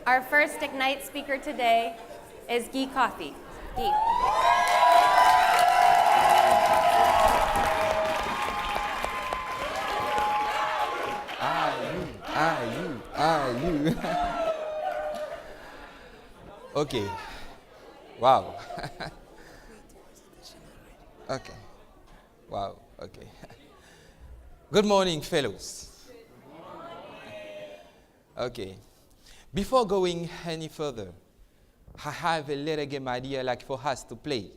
Our first Ignite speaker today is Kauphy. Guy. You. Okay. Wow. Okay. Wow. Okay. Good morning, fellows. Okay. Before going any further, I have a little game idea like for us to play,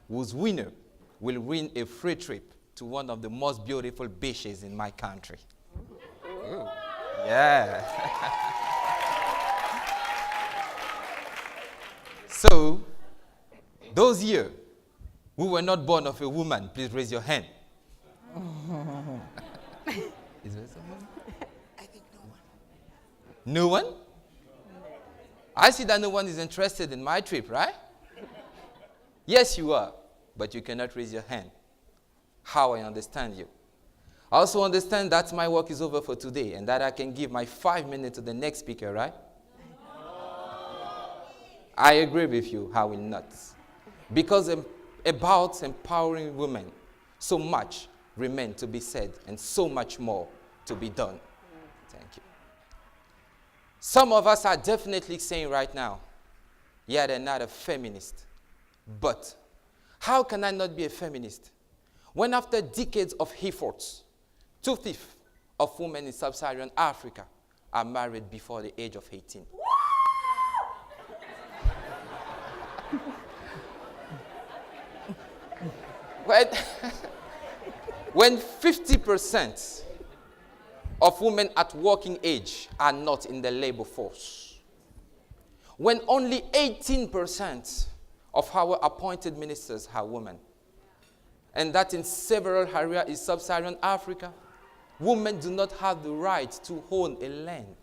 whose winner will win a free trip to one of the most beautiful beaches in my country. Ooh. Yeah. So, those here who were not born of a woman, please raise your hand. Is there someone? I think no one. No one? I see that no one is interested in my trip, right? Yes, you are, but you cannot raise your hand. How I understand you. I also understand that my work is over for today and that I can give my 5 minutes to the next speaker, right? I agree with you, I will not. Because about empowering women, so much remains to be said and so much more to be done. Thank you. Some of us are definitely saying right now, yeah, they're not a feminist. But how can I not be a feminist when after decades of efforts, 2/5 of women in sub-Saharan Africa are married before the age of 18? When 50% of women at working age are not in the labor force, when only 18% of our appointed ministers are women, and that in several areas in sub-Saharan Africa, women do not have the right to own a land.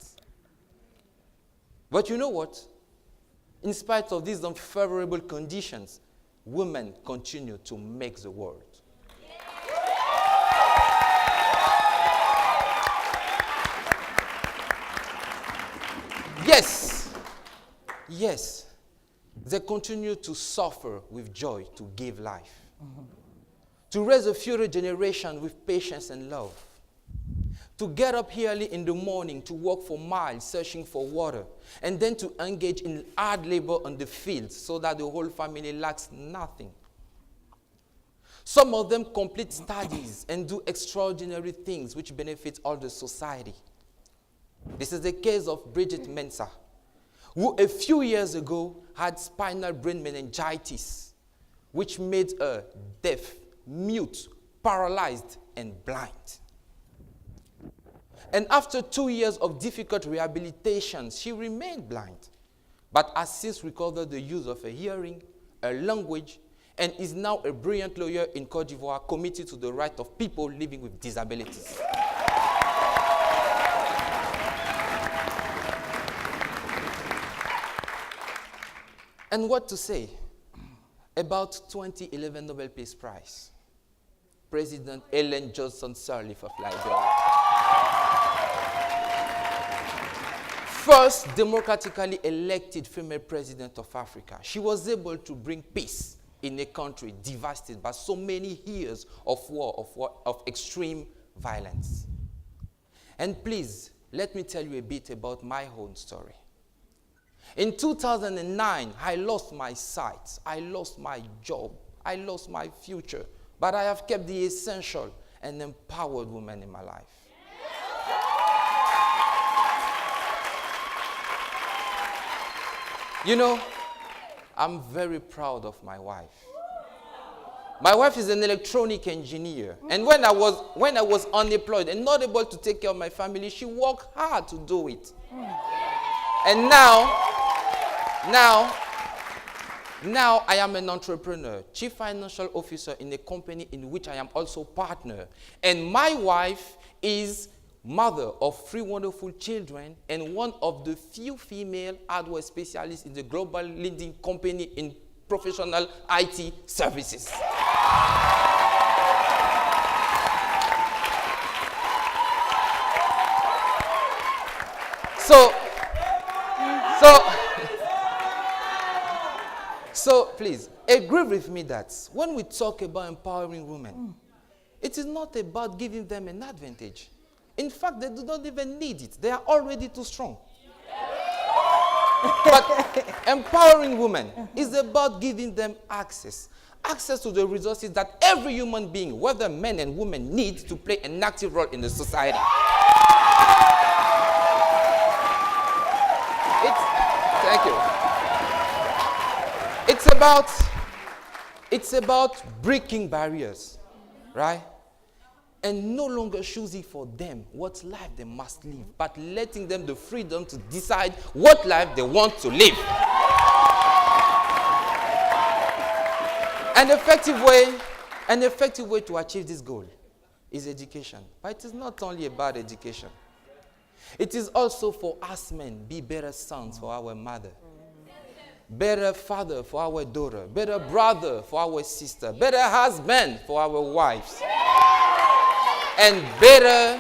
But you know what? In spite of these unfavorable conditions, women continue to make the world. Yes, they continue to suffer with joy to give life. To raise a future generation with patience and love. To get up early in the morning to walk for miles searching for water, and then to engage in hard labor on the fields so that the whole family lacks nothing. Some of them complete studies and do extraordinary things which benefit all the society. This is the case of Bridget Mensah, who a few years ago had spinal brain meningitis, which made her deaf, mute, paralyzed, and blind. And after 2 years of difficult rehabilitation, she remained blind, but has since recovered the use of her hearing, her language, and is now a brilliant lawyer in Côte d'Ivoire committed to the rights of people living with disabilities. And what to say about 2011 Nobel Peace Prize? President Ellen Johnson Sirleaf of Liberia. First democratically elected female president of Africa. She was able to bring peace in a country devastated by so many years of war, of extreme violence. And please, let me tell you a bit about my own story. In 2009, I lost my sight, I lost my job, I lost my future, but I have kept the essential and empowered woman in my life. You know, I'm very proud of my wife. My wife is an electronic engineer, and when I was unemployed and not able to take care of my family, she worked hard to do it. And now I am an entrepreneur, chief financial officer in a company in which I am also partner. And my wife is mother of 3 wonderful children and one of the few female hardware specialists in the global leading company in professional IT services. So please, agree with me that when we talk about empowering women, it is not about giving them an advantage. In fact, they do not even need it. They are already too strong. But empowering women is about giving them access. Access to the resources that every human being, whether men and women, need to play an active role in the society. Thank you. It's about breaking barriers, right? And no longer choosing for them what life they must live, but letting them the freedom to decide what life they want to live. An effective way to achieve this goal is education. But it is not only about education. It is also for us men, be better sons for our mother, better father for our daughter, better brother for our sister, better husband for our wives, and better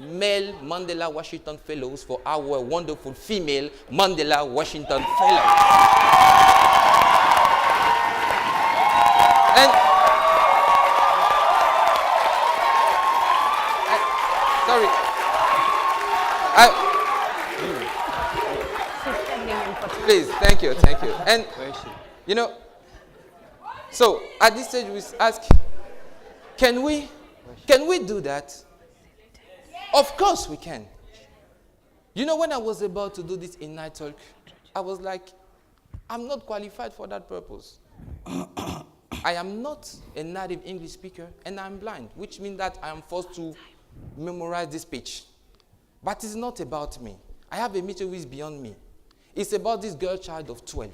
male Mandela Washington Fellows for our wonderful female Mandela Washington Fellows. And sorry. Please, thank you. And so at this stage we ask, can we do that? Of course we can. When I was about to do this in night talk, I was like, I'm not qualified for that purpose. I am not a native English speaker and I'm blind, which means that I am forced to memorize this speech. But it's not about me. I have a mission which is beyond me. It's about this girl child of 12,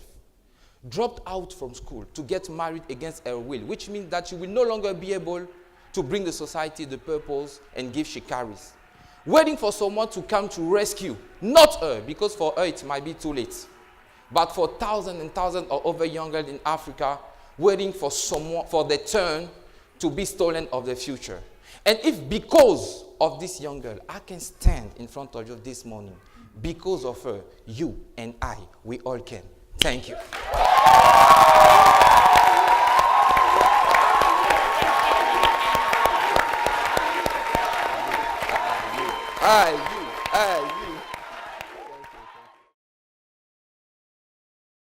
dropped out from school to get married against her will, which means that she will no longer be able to bring the society the purpose and gifts she carries. Waiting for someone to come to rescue, not her, because for her it might be too late, but for thousands and thousands of other young girls in Africa, waiting for someone, for their turn to be stolen of the future. And if because of this young girl, I can stand in front of you this morning, because of her, you and I, we all can. Thank you.